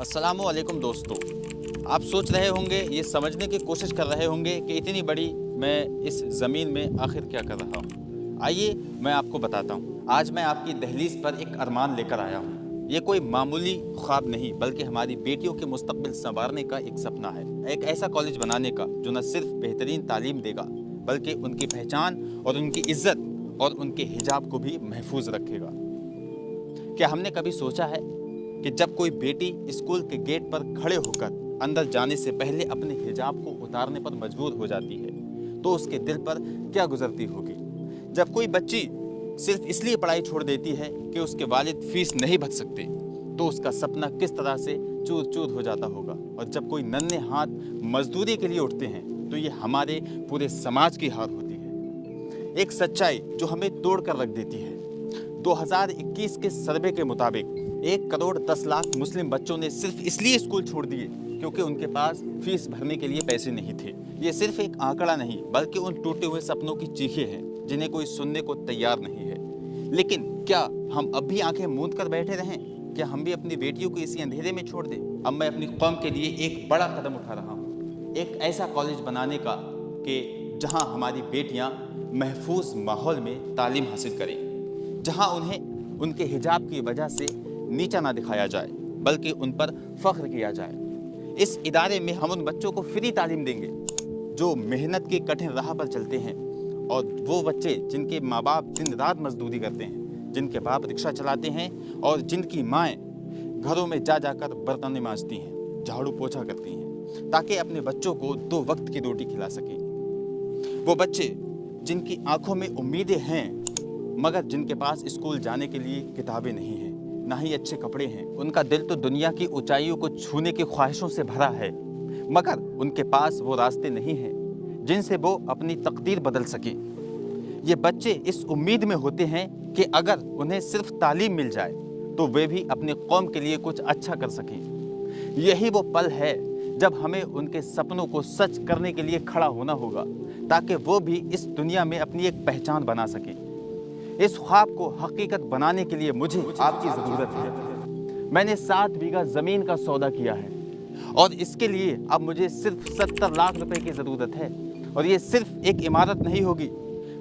अस्सलामुअलैकुम दोस्तों, आप सोच रहे होंगे, ये समझने की कोशिश कर रहे होंगे कि इतनी बड़ी मैं इस ज़मीन में आखिर क्या कर रहा हूँ। आइए मैं आपको बताता हूँ। आज मैं आपकी दहलीज़ पर एक अरमान लेकर आया हूँ। ये कोई मामूली ख्वाब नहीं, बल्कि हमारी बेटियों के मुस्तकबिल संवारने का एक सपना है। एक ऐसा कॉलेज बनाने का जो न सिर्फ बेहतरीन तालीम देगा, बल्कि उनकी पहचान और उनकी इज़्ज़त और उनके हिजाब को भी महफूज रखेगा। क्या हमने कभी सोचा है कि जब कोई बेटी स्कूल के गेट पर खड़े होकर अंदर जाने से पहले अपने हिजाब को उतारने पर मजबूर हो जाती है, तो उसके दिल पर क्या गुजरती होगी? जब कोई बच्ची सिर्फ इसलिए पढ़ाई छोड़ देती है कि उसके वालिद फीस नहीं भर सकते, तो उसका सपना किस तरह से चूर चूर हो जाता होगा। और जब कोई नन्हे हाथ मजदूरी के लिए उठते हैं, तो ये हमारे पूरे समाज की हार होती है। एक सच्चाई जो हमें तोड़ कर रख देती है। 2021 के सर्वे के मुताबिक 1,10,00,000 मुस्लिम बच्चों ने सिर्फ इसलिए स्कूल छोड़ दिए क्योंकि उनके पास फीस भरने के लिए पैसे नहीं थे। ये सिर्फ एक आंकड़ा नहीं, बल्कि उन टूटे हुए सपनों की चीखें हैं जिन्हें कोई सुनने को तैयार नहीं है। लेकिन क्या हम अब भी आंखें मूंद कर बैठे रहें? क्या हम भी अपनी बेटियों को इसी अंधेरे में छोड़ दें? अब मैं अपनी कौम के लिए एक बड़ा कदम उठा रहा हूँ, एक ऐसा कॉलेज बनाने का कि जहाँ हमारी बेटियाँ महफूज माहौल में तालीम हासिल करें, जहाँ उन्हें उनके हिजाब की वजह से नीचा ना दिखाया जाए, बल्कि उन पर फख्र किया जाए। इस इदारे में हम उन बच्चों को फ्री तालीम देंगे जो मेहनत की कठिन राह पर चलते हैं, और वो बच्चे जिनके माँ बाप दिन रात मजदूरी करते हैं, जिनके बाप रिक्शा चलाते हैं और जिनकी माएँ घरों में जा जाकर बर्तन मांजती हैं, झाड़ू पोछा करती हैं, ताकि अपने बच्चों को 2 वक्त की रोटी खिला सकें। वो बच्चे जिनकी आंखों में उम्मीदें हैं, मगर जिनके पास स्कूल जाने के लिए किताबें नहीं हैं, ना ही अच्छे कपड़े हैं। उनका दिल तो दुनिया की ऊंचाइयों को छूने की ख्वाहिशों से भरा है, मगर उनके पास वो रास्ते नहीं हैं जिनसे वो अपनी तकदीर बदल सके। ये बच्चे इस उम्मीद में होते हैं कि अगर उन्हें सिर्फ तालीम मिल जाए तो वे भी अपनी कौम के लिए कुछ अच्छा कर सकें। यही वो पल है जब हमें उनके सपनों को सच करने के लिए खड़ा होना होगा, ताकि वो भी इस दुनिया में अपनी एक पहचान बना सकें। इस ख्वाब को हकीकत बनाने के लिए मुझे आपकी ज़रूरत है। मैंने 7 बीघा ज़मीन का सौदा किया है, और इसके लिए अब मुझे सिर्फ 70 लाख रुपए की ज़रूरत है। और ये सिर्फ एक इमारत नहीं होगी,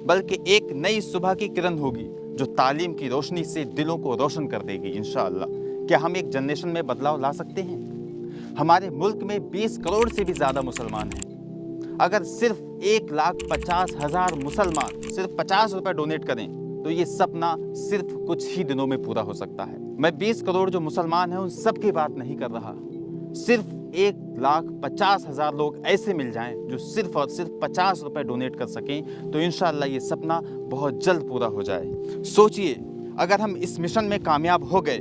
बल्कि एक नई सुबह की किरण होगी जो तालीम की रोशनी से दिलों को रोशन कर देगी इंशाअल्लाह। क्या हम एक जनरेशन में बदलाव ला सकते हैं? हमारे मुल्क में 20 करोड़ से भी ज़्यादा मुसलमान हैं। अगर सिर्फ 1,50,000 मुसलमान सिर्फ 50 रुपये डोनेट करें, तो ये सपना सिर्फ कुछ ही दिनों में पूरा हो सकता है। मैं 20 करोड़ जो मुसलमान हैं उन सब की बात नहीं कर रहा। सिर्फ 1,50,000 लोग ऐसे मिल जाएं जो सिर्फ और सिर्फ 50 रुपये डोनेट कर सकें, तो इंशाअल्लाह ये सपना बहुत जल्द पूरा हो जाए। सोचिए, अगर हम इस मिशन में कामयाब हो गए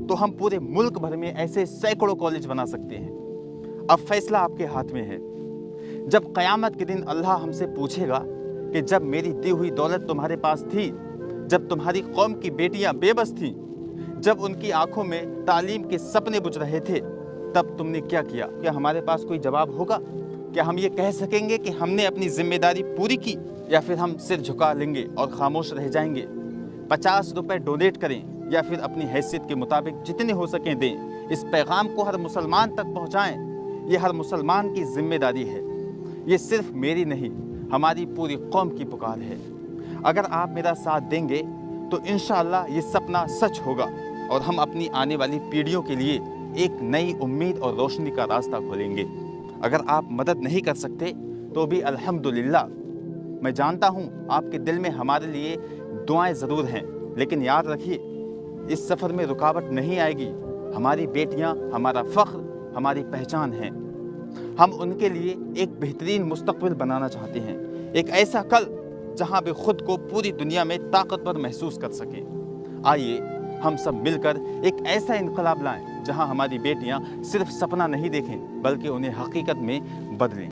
तो हम पूरे मुल्क भर में ऐसे सैकड़ों कॉलेज बना सकते हैं। अब फैसला आपके हाथ में है। जब क़यामत के दिन अल्लाह हमसे पूछेगा कि जब मेरी दी हुई दौलत तुम्हारे पास थी, जब तुम्हारी कौम की बेटियां बेबस थीं, जब उनकी आंखों में तालीम के सपने बुझ रहे थे, तब तुमने क्या किया? क्या हमारे पास कोई जवाब होगा? क्या हम ये कह सकेंगे कि हमने अपनी जिम्मेदारी पूरी की, या फिर हम सिर झुका लेंगे और खामोश रह जाएंगे? 50 रुपये डोनेट करें या फिर अपनी हैसियत के मुताबिक जितने हो सकें दें। इस पैगाम को हर मुसलमान तक पहुँचाएँ। ये हर मुसलमान की जिम्मेदारी है। ये सिर्फ मेरी नहीं, हमारी पूरी कौम की पुकार है। अगर आप मेरा साथ देंगे तो इंशाअल्लाह ये सपना सच होगा, और हम अपनी आने वाली पीढ़ियों के लिए एक नई उम्मीद और रोशनी का रास्ता खोलेंगे। अगर आप मदद नहीं कर सकते तो भी अल्हम्दुलिल्लाह, मैं जानता हूँ आपके दिल में हमारे लिए दुआएं ज़रूर हैं, लेकिन याद रखिए, इस सफ़र में रुकावट नहीं आएगी। हमारी बेटियाँ हमारा फ़ख्र, हमारी पहचान हैं। हम उनके लिए एक बेहतरीन मुस्तक़बिल बनाना चाहते हैं, एक ऐसा कल जहां वे खुद को पूरी दुनिया में ताकतवर महसूस कर सकें। आइए हम सब मिलकर एक ऐसा इनकलाब लाएं जहां हमारी बेटियां सिर्फ सपना नहीं देखें, बल्कि उन्हें हकीकत में बदलें।